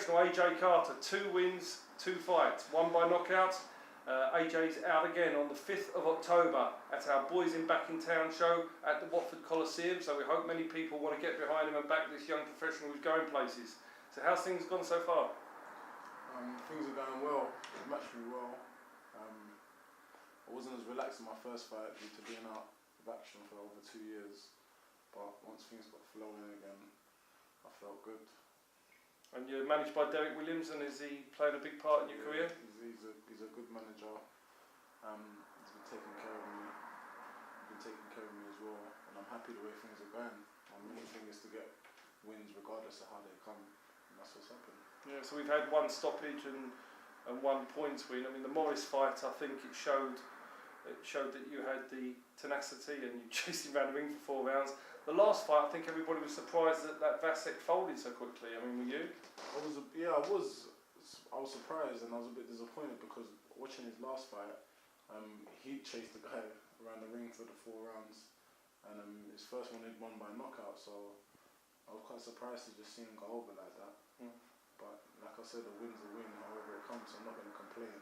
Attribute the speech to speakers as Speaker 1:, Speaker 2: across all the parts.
Speaker 1: professional AJ Carter, 2 wins, 2 fights, 1 by knockout. AJ's out again on the 5th of October at our Boys in Back in Town show at the Watford Colosseum, so we hope many people want to get behind him and back this young professional who's going places. So how's things gone so far?
Speaker 2: Things are going well, they've matched me well. I wasn't as relaxed in my first fight due to being out of action for over 2 years, but once things got flowing again, I felt good. And
Speaker 1: you're managed by Derek Williams, and is he playing a big part in your career?
Speaker 2: He's a good manager. He's been taking care of me. He's been taking care of me as well, and I'm happy the way things are going. My main thing is to get wins regardless of how they come, and that's what's happened.
Speaker 1: Yeah, so we've had 1 stoppage and 1 points win. I mean, the Morris fight, I think it showed that you had the tenacity and you chased him around the ring for 4 rounds. The last fight, I think everybody was surprised that Vasek folded so quickly. I mean, were you?
Speaker 2: I was surprised, and I was a bit disappointed because watching his last fight, he chased the guy around the ring for the 4 rounds, and his first one he'd won by knockout. So I was quite surprised to just see him go over like that. Mm. But like I said, a win's a win, however it comes. So I'm not going to complain.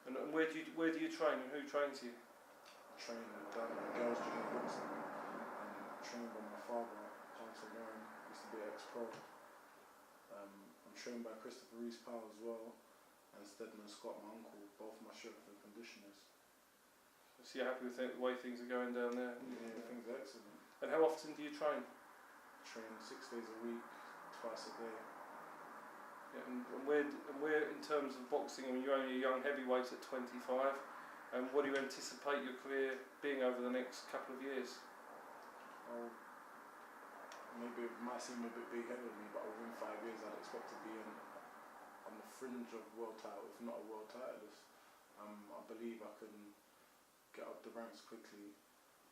Speaker 1: And where do you train, and who trains you?
Speaker 2: I train down at Girls Gym Boxing. Trained by my father, Johnson Warren, used to be an ex-pro. I'm trained by Christopher Reese Powell as well, and Stedman Scott, my uncle, both my strength and conditioners.
Speaker 1: So you're happy with the way things are going down there?
Speaker 2: Yeah, things are excellent.
Speaker 1: And how often do you train?
Speaker 2: I train 6 days a week, twice a day.
Speaker 1: Yeah, and where in terms of boxing, I mean, you're only a young heavyweight at 25, and what do you anticipate your career being over the next couple of years?
Speaker 2: Maybe it might seem a bit big-headed of me, but within 5 years I'd expect to be on the fringe of world title, if not a world titleist. I believe I can get up the ranks quickly.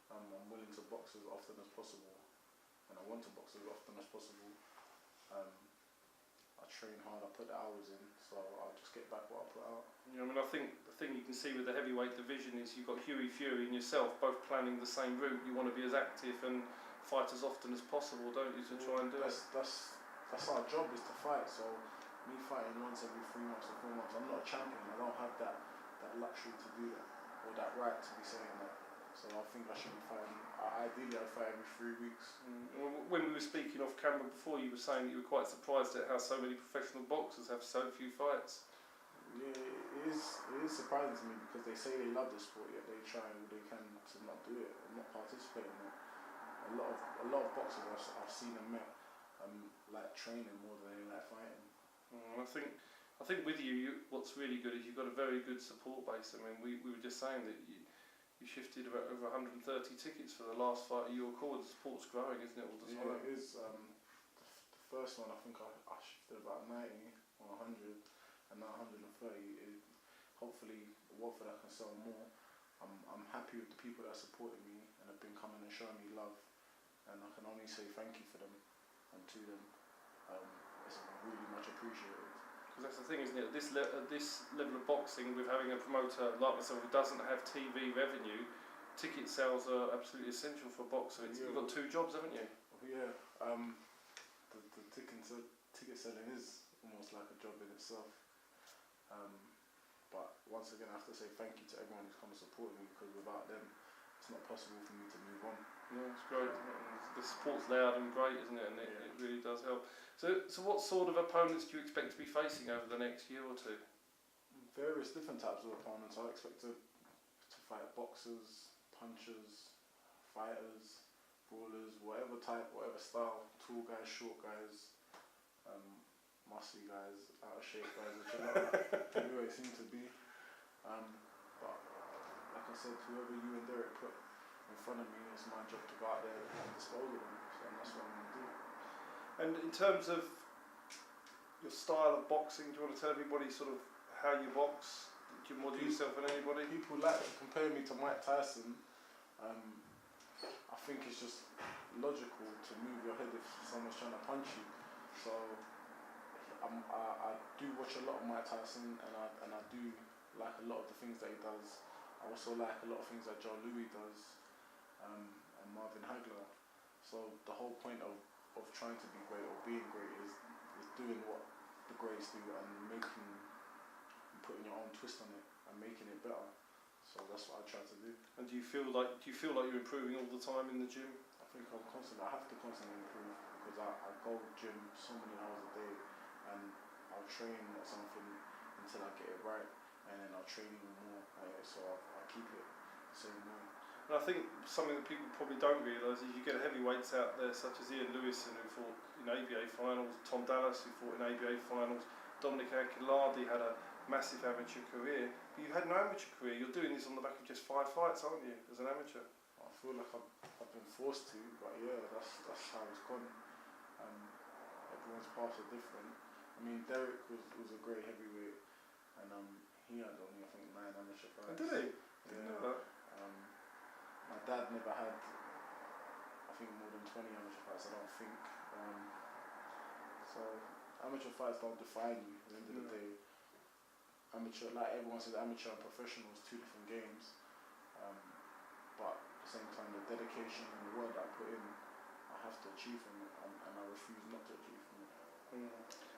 Speaker 2: I'm willing to box as often as possible, and I want to box as often as possible. I train hard, I put the hours in, so I'll just get back what I put out.
Speaker 1: Yeah, I mean, I think the thing you can see with the heavyweight division is you've got Hughie Fury and yourself both planning the same route. You want to be as active and fight as often as possible, don't you, to try and do it?
Speaker 2: That's our job, is to fight. So me fighting once every 3 months or 4 months, I'm not a champion. I don't have that luxury to do that, or that right to be saying that. So I think I should be fighting. Ideally, I'd fight every 3 weeks.
Speaker 1: When we were speaking off camera before, you were saying that you were quite surprised at how so many professional boxers have so few fights.
Speaker 2: Yeah, it is surprising to me, because they say they love the sport, yet they try all they can to not do it or not participate in it. A lot of boxers I've seen and met like training more than they like fighting.
Speaker 1: I think with you, what's really good is you've got a very good support base. I mean, we were just saying that you shifted about over 130 tickets for the last fight of your call. The support's growing, isn't it, all the time?
Speaker 2: Yeah, it is. The first one, I think I shifted about 90 or 100, and now 130. Hopefully, Watford I can sell more. I'm happy with the people that supported me and have been coming and showing me love, and I can only say thank you for them and to them. It's really much appreciated.
Speaker 1: Because that's the thing, isn't it? At this level of boxing, with having a promoter like myself who doesn't have TV revenue, ticket sales are absolutely essential for a boxer. You've got 2 jobs, haven't you?
Speaker 2: Yeah. The ticket selling is almost like a job in itself. But once again, I have to say thank you to everyone who's come and supported me, because without them, it's not possible for me to move on.
Speaker 1: Yeah, it's great. The support's loud and great, isn't it? And it really does help. So what sort of opponents do you expect to be facing over the next year or 2?
Speaker 2: Various different types of opponents. I expect to fight boxers, punchers, fighters, brawlers, whatever type, whatever style. Tall guys, short guys, muscly guys, out of shape guys, which a lot of heavyweights seem to be. But like I said, whoever you and Derek put in front of me, it's my job to go out there and dispose of them. So that's what I'm going to do.
Speaker 1: And in terms of your style of boxing, do you want to tell everybody sort of how you box? Do you model yourself on anybody?
Speaker 2: People like to compare me to Mike Tyson. I think it's just logical to move your head if someone's trying to punch you. So I do watch a lot of Mike Tyson, and I do like a lot of the things that he does. I also like a lot of things that Joe Louis does, and Marvin Hagler. So the whole point of trying to be great or being great is doing what the greats do and putting your own twist on it and making it better. So that's what I try to do.
Speaker 1: And do you feel like you're improving all the time in the gym?
Speaker 2: I think I have to constantly improve because I go gym so many hours a day and I'll train at something until I get it right and then I'll train even more. So I keep it the same way.
Speaker 1: And I think something that people probably don't realise is you get heavyweights out there such as Ian Lewison who fought in ABA finals, Tom Dallas who fought in ABA finals, Dominic Akinladi had a massive amateur career, but you had no amateur career. You're doing this on the back of just 5 fights, aren't you, as an amateur?
Speaker 2: I feel like I've been forced to, but yeah, that's how it's gone. Everyone's paths are different. I mean, Derek was a great heavyweight, and he had only I think 9 amateur fights.
Speaker 1: Oh, did he?
Speaker 2: Yeah.
Speaker 1: Didn't know that.
Speaker 2: My dad never had, I think, more than 20 amateur fights. I don't think. So amateur fights don't define you. At the end of the day, amateur, like everyone says, amateur and professional is 2 different games. But at the same time, the dedication and the work that I put in, I have to achieve from it, and I refuse not to achieve from it.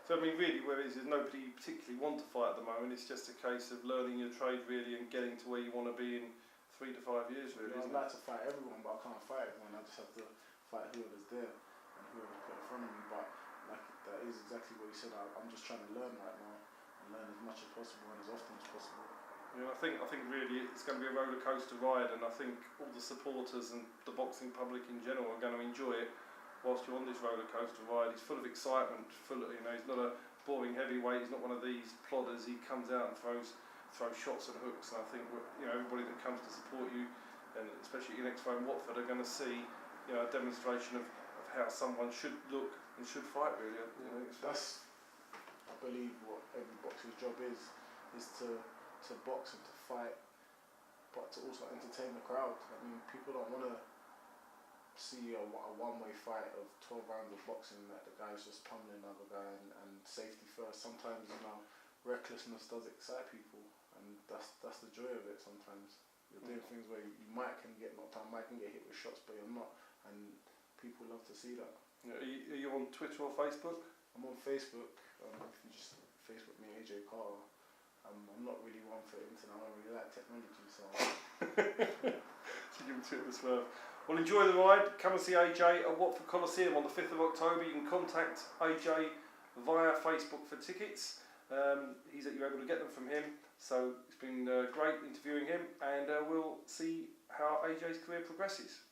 Speaker 1: So I mean, really, where it is, there's nobody you particularly want to fight at the moment. It's just a case of learning your trade really and getting to where you want to be in 3 to 5 years, really.
Speaker 2: I'd like to fight everyone, but I can't fight everyone. I just have to fight whoever's there and whoever's put in front of me. But like that is exactly what you said. I'm just trying to learn right now and learn as much as possible and as often as possible.
Speaker 1: Yeah, I think really it's going to be a roller coaster ride, and I think all the supporters and the boxing public in general are going to enjoy it. Whilst you're on this roller coaster ride, he's full of excitement. He's not a boring heavyweight. He's not one of these plodders. He comes out and throws shots and hooks. And I think everybody that comes to support you, and especially your next fight in Watford, are going to see a demonstration of how someone should look and should fight. Really,
Speaker 2: that's I believe what every boxer's job is to box and to fight, but to also entertain the crowd. I mean, people don't want to see a one-way fight of 12 rounds of boxing that the guy's just pummeling another guy and safety first. Sometimes recklessness does excite people, and that's the joy of it. Sometimes you're doing things where you might can get knocked out, might can get hit with shots, but you're not, and people love to see that.
Speaker 1: Yeah, are you on Twitter or Facebook?
Speaker 2: I'm on Facebook. If you just Facebook me, AJ Carter. I'm not really one for internet. I don't really like technology, so.
Speaker 1: So give it to it as well. Well, enjoy the ride. Come and see AJ at Watford Colosseum on the 5th of October. You can contact AJ via Facebook for tickets. You're able to get them from him. So it's been great interviewing him, and we'll see how AJ's career progresses.